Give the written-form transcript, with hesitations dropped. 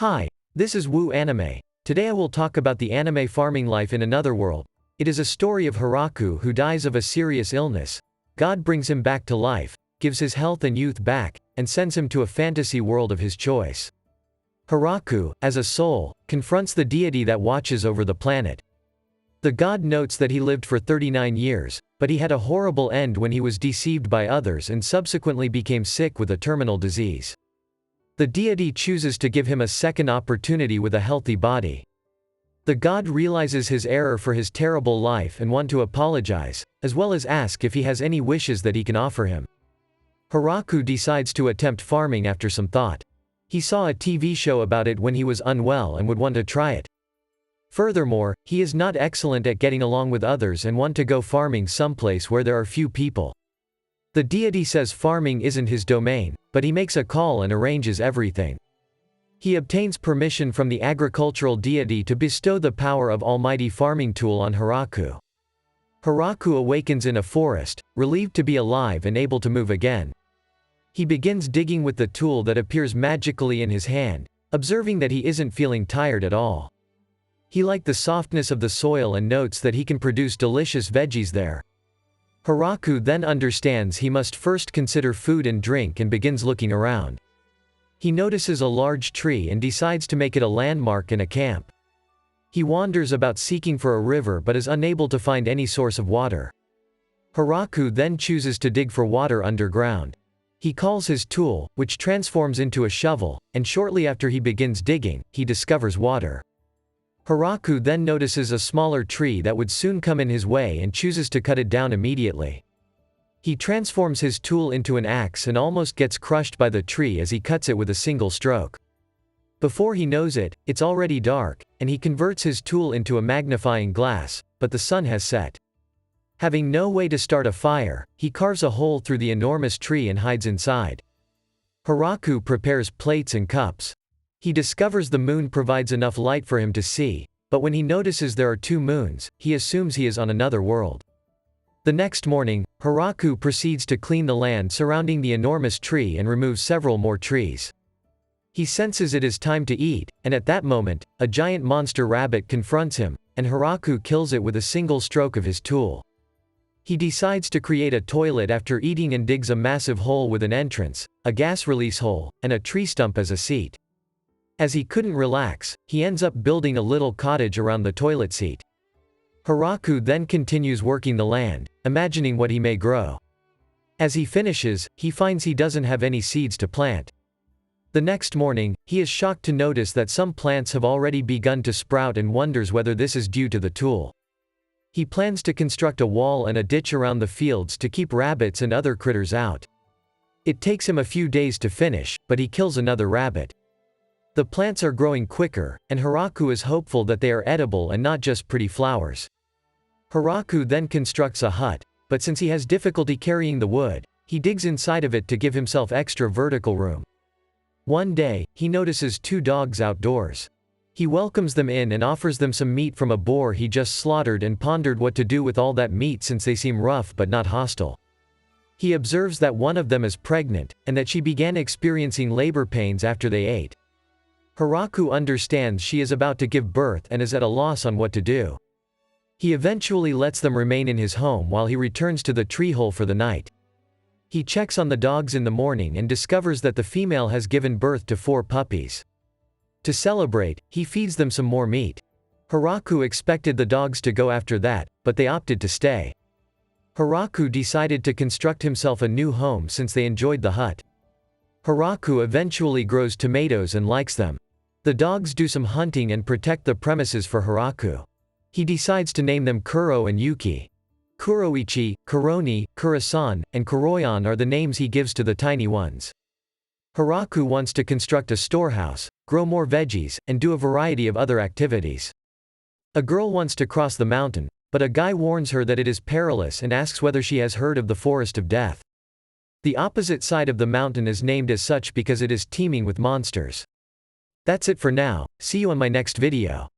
Hi, this is WUAnime. Today I will talk about the anime farming life in another world. It is a story of Hiraku who dies of a serious illness. God brings him back to life, gives his health and youth back, and sends him to a fantasy world of his choice. Hiraku, as a soul, confronts the deity that watches over the planet. The god notes that he lived for 39 years, but he had a horrible end when he was deceived by others and subsequently became sick with a terminal disease. The deity chooses to give him a second opportunity with a healthy body. The god realizes his error for his terrible life and wants to apologize, as well as ask if he has any wishes that he can offer him. Hiraku decides to attempt farming after some thought. He saw a TV show about it when he was unwell and would want to try it. Furthermore, he is not excellent at getting along with others and wants to go farming someplace where there are few people. The deity says farming isn't his domain, but he makes a call and arranges everything. He obtains permission from the agricultural deity to bestow the power of almighty farming tool on Hiraku. Hiraku awakens in a forest, relieved to be alive and able to move again. He begins digging with the tool that appears magically in his hand, observing that he isn't feeling tired at all. He likes the softness of the soil and notes that he can produce delicious veggies there. Hiraku then understands he must first consider food and drink and begins looking around. He notices a large tree and decides to make it a landmark and a camp. He wanders about seeking for a river but is unable to find any source of water. Hiraku then chooses to dig for water underground. He calls his tool, which transforms into a shovel, and shortly after he begins digging, he discovers water. Hiraku then notices a smaller tree that would soon come in his way and chooses to cut it down immediately. He transforms his tool into an axe and almost gets crushed by the tree as he cuts it with a single stroke. Before he knows it, it's already dark, and he converts his tool into a magnifying glass, but the sun has set. Having no way to start a fire, he carves a hole through the enormous tree and hides inside. Hiraku prepares plates and cups. He discovers the moon provides enough light for him to see, but when he notices there are two moons, he assumes he is on another world. The next morning, Hiraku proceeds to clean the land surrounding the enormous tree and removes several more trees. He senses it is time to eat, and at that moment, a giant monster rabbit confronts him, and Hiraku kills it with a single stroke of his tool. He decides to create a toilet after eating and digs a massive hole with an entrance, a gas release hole, and a tree stump as a seat. As he couldn't relax, he ends up building a little cottage around the toilet seat. Hiraku then continues working the land, imagining what he may grow. As he finishes, he finds he doesn't have any seeds to plant. The next morning, he is shocked to notice that some plants have already begun to sprout and wonders whether this is due to the tool. He plans to construct a wall and a ditch around the fields to keep rabbits and other critters out. It takes him a few days to finish, but he kills another rabbit. The plants are growing quicker, and Hiraku is hopeful that they are edible and not just pretty flowers. Hiraku then constructs a hut, but since he has difficulty carrying the wood, he digs inside of it to give himself extra vertical room. One day, he notices two dogs outdoors. He welcomes them in and offers them some meat from a boar he just slaughtered and pondered what to do with all that meat since they seem rough but not hostile. He observes that one of them is pregnant, and that she began experiencing labor pains after they ate. Hiraku understands she is about to give birth and is at a loss on what to do. He eventually lets them remain in his home while he returns to the tree hole for the night. He checks on the dogs in the morning and discovers that the female has given birth to 4 puppies. To celebrate, he feeds them some more meat. Hiraku expected the dogs to go after that, but they opted to stay. Hiraku decided to construct himself a new home since they enjoyed the hut. Hiraku eventually grows tomatoes and likes them. The dogs do some hunting and protect the premises for Hiraku. He decides to name them Kuro and Yuki. Kuroichi, Kuroni, Kurasan, and Kuroyan are the names he gives to the tiny ones. Hiraku wants to construct a storehouse, grow more veggies, and do a variety of other activities. A girl wants to cross the mountain, but a guy warns her that it is perilous and asks whether she has heard of the Forest of Death. The opposite side of the mountain is named as such because it is teeming with monsters. That's it for now, see you on my next video.